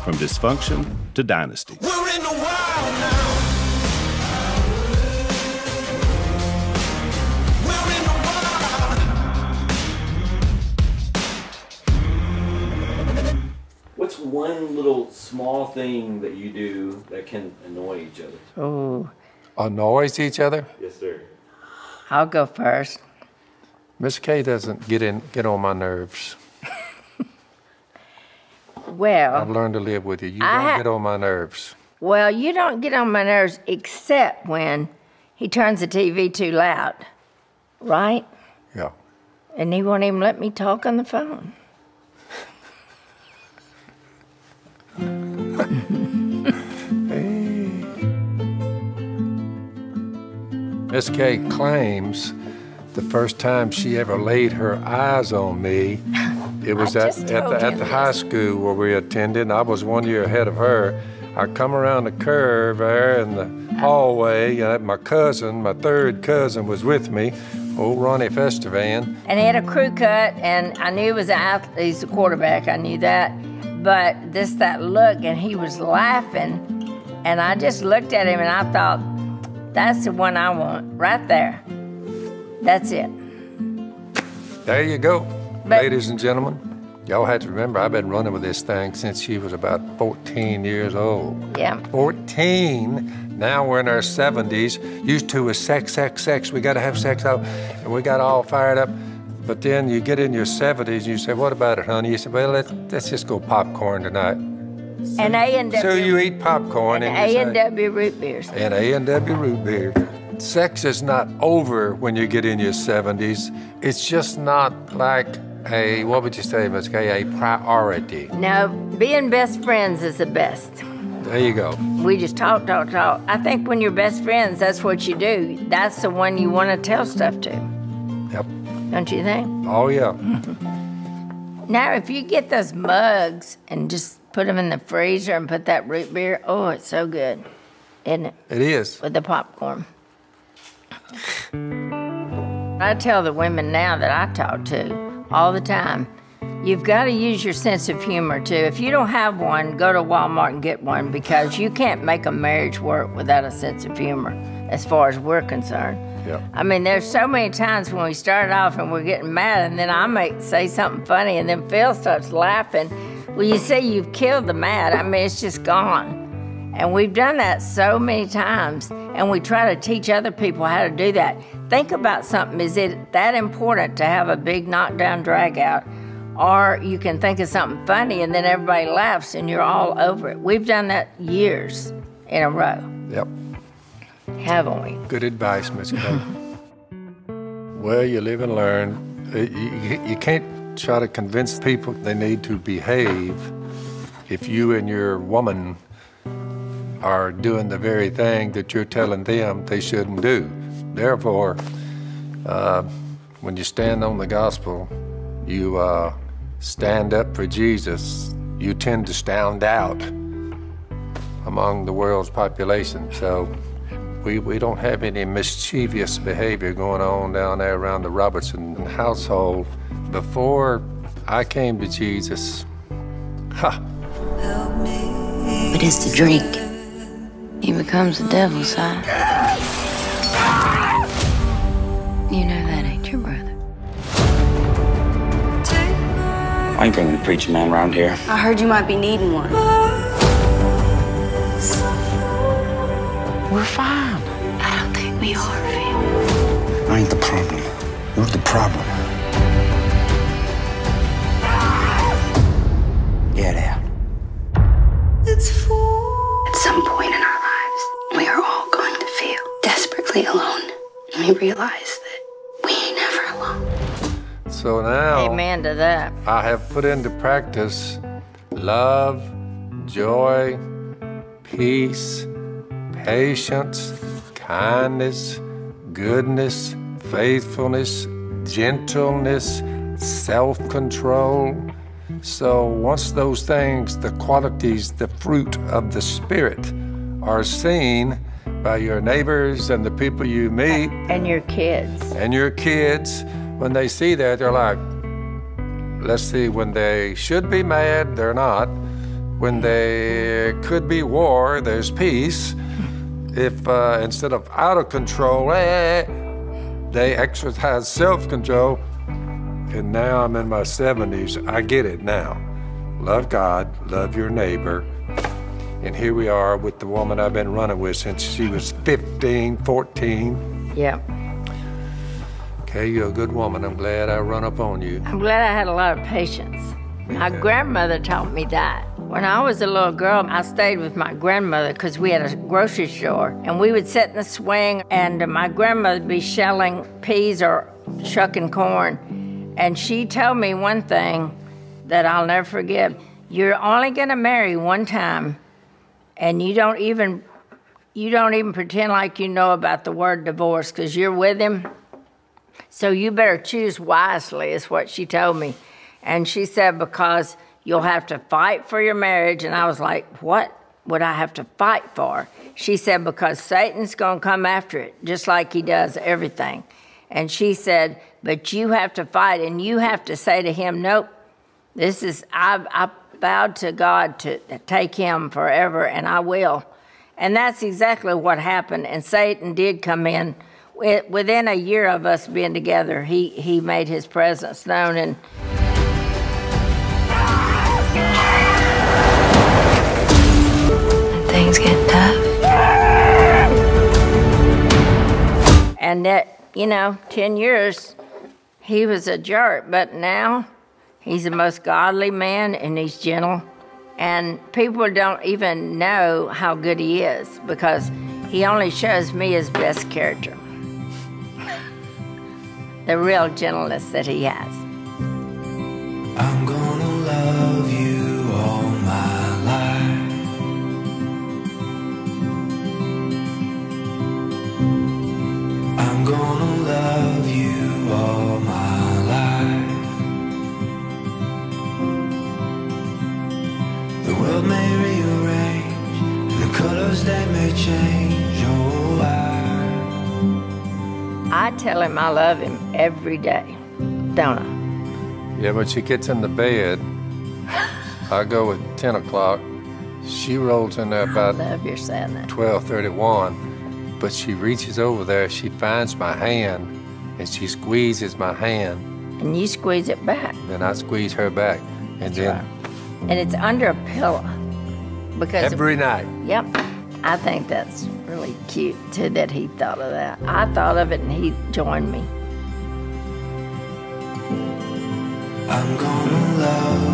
From dysfunction to dynasty. We're in the wild now. We're in the wild. What's one little small thing that you do that can annoy each other? Oh, Annoys each other? Yes, sir. I'll go first. Miss Kay doesn't get on my nerves. Well, I've learned to live with you. You don't get on my nerves. Well, you don't get on my nerves except when he turns the TV too loud, right? Yeah. And he won't even let me talk on the phone. Miss Kay claims the first time she ever laid her eyes on me, it was at the high school where we attended. I was 1 year ahead of her. I come around the curve there in the hallway, and my cousin, my third cousin, was with me, old Ronnie Festivan. And he had a crew cut, and I knew he was he's a quarterback, I knew that. But that look, and he was laughing, and I just looked at him and I thought, that's the one I want, right there. That's it. There you go, ladies and gentlemen. Y'all have to remember, I've been running with this thing since she was about 14 years old. Yeah. 14. Now we're in our 70s. Used to was sex, sex, sex. We got to have sex out, and we got all fired up. But then you get in your 70s, and you say, what about it, honey? You say, well, let's just go popcorn tonight. And A&W. So you eat popcorn and and A&W root beers. And A&W root beer. Sex is not over when you get in your 70s. It's just not like a, what would you say, Ms. Kay, a priority. No, being best friends is the best. There you go. We just talk. I think when you're best friends, that's what you do. That's the one you want to tell stuff to. Yep. Don't you think? Oh, yeah. Now, if you get those mugs and just put them in the freezer and put that root beer, oh, it's so good, isn't it? It is. With the popcorn. I tell the women now that I talk to all the time, you've got to use your sense of humor, too. If you don't have one, go to Walmart and get one, because you can't make a marriage work without a sense of humor, as far as we're concerned. Yep. I mean, there's so many times when we start off and we're getting mad, and then I might say something funny, and then Phil starts laughing. Well, you see, you've killed the mad. I mean, it's just gone. And we've done that so many times, and we try to teach other people how to do that. Think about something. Is it that important to have a big knockdown drag out? Or you can think of something funny, and then everybody laughs, and you're all over it. We've done that years in a row. Yep. Haven't we? Good advice, Miss Kay. Well, you live and learn. You can't try to convince people they need to behave if you and your woman are doing the very thing that you're telling them they shouldn't do. Therefore, when you stand on the gospel, you stand up for Jesus, you tend to stand out among the world's population. So we don't have any mischievous behavior going on down there around the Robertson household. Before I came to Jesus, But it's the drink. He becomes the devil's side. You know that ain't your brother. Why you bringing a preacher man around here? I heard you might be needing one. We're fine. I don't think we are, Phil. I ain't the problem. You're the problem. Get out. At some point in our lives, we are all going to feel desperately alone. And we realize that we ain't never alone. so now Amen to that. I have put into practice love, joy, peace, patience, kindness, goodness, faithfulness, gentleness, self-control. So once those things, the qualities, the fruit of the Spirit, are seen by your neighbors and the people you meet. And your kids. And your kids, when they see that, they're like, let's see, when they should be mad, they're not. when there could be war, there's peace. If instead of out of control, they exercise self-control. And now I'm in my 70s. I get it now. Love God, love your neighbor. And here we are with the woman I've been running with since she was 15, 14. Yep. Okay, you're a good woman. I'm glad I run up on you. I'm glad I had a lot of patience. My grandmother taught me that. When I was a little girl, I stayed with my grandmother because we had a grocery store, and we would sit in the swing, and my grandmother would be shelling peas or shucking corn. And she told me one thing that I'll never forget. You're only gonna marry one time, and you don't even pretend like you know about the word divorce because you're with him. So you better choose wisely, is what she told me. And she said, because you'll have to fight for your marriage. And I was like, what would I have to fight for? She said, because Satan's gonna come after it, just like he does everything. And she said, but you have to fight, and you have to say to him, nope, I vowed to God to take him forever, and I will. And that's exactly what happened. And Satan did come in. Within a year of us being together, he made his presence known. And When things get tough. And that, 10 years, he was a jerk, but now he's the most godly man, and he's gentle. And people don't even know how good he is because he only shows me his best character. The real gentleness that he has. I'm gonna love you all my life. I'm gonna love you all my life. The world may rearrange, and the colors they may change. Oh, I tell him I love him every day, don't I? Yeah, when she gets in the bed, I go at 10 o'clock. She rolls in there about Love your sadness. 12:31, but she reaches over there, she finds my hand, and she squeezes my hand. And you squeeze it back. Then I squeeze her back, and then Right. And it's under a pillow. Because every night. Yep. I think that's really cute, too, that he thought of that. I thought of it, and he joined me. I'm gonna love